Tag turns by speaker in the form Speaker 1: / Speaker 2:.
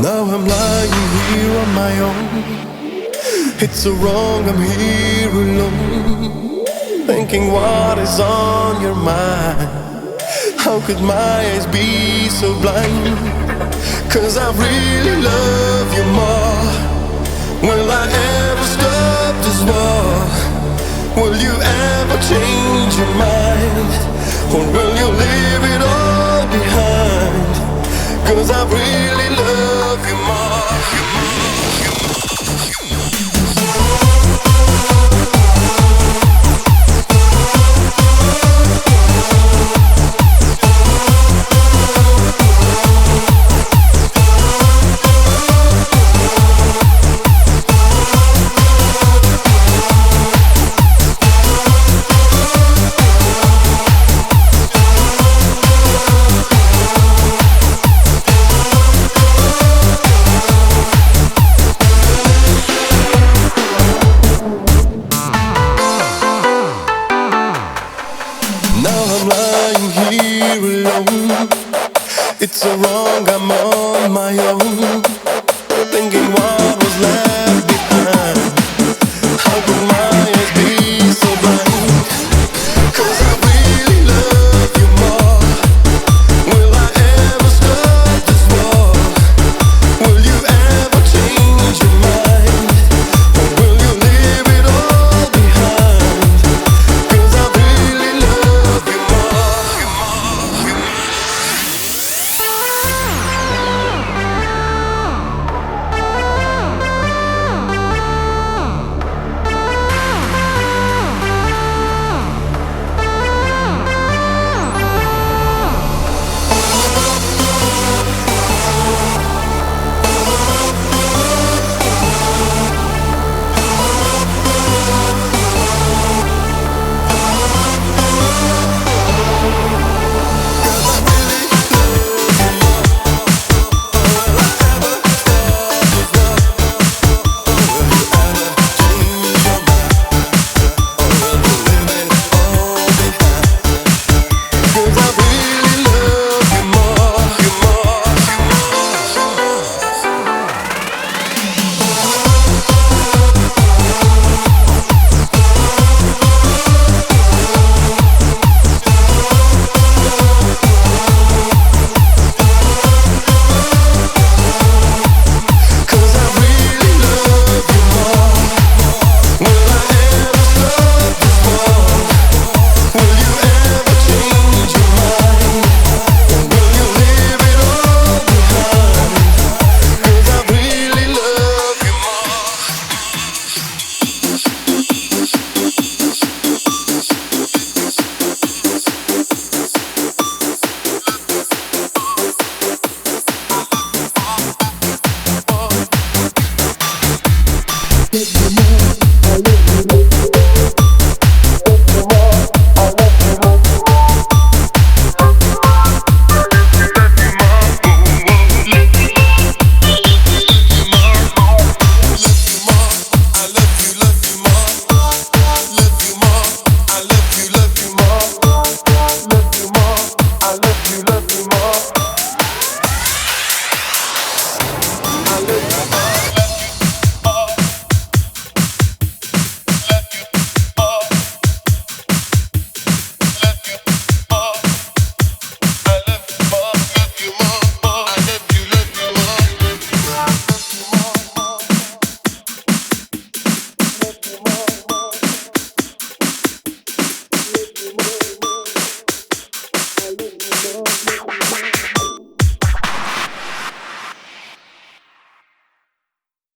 Speaker 1: Now I'm lying here on my own. It's so wrong, I'm here alone, thinking what is on your mind. How could my eyes be so blind? 'Cause I really love you more. Will I ever stop this war? Will you ever change your mind? Or will you leave it all behind? 'Cause I really love you more. Now I'm lying here alone. It's so wrong, I'm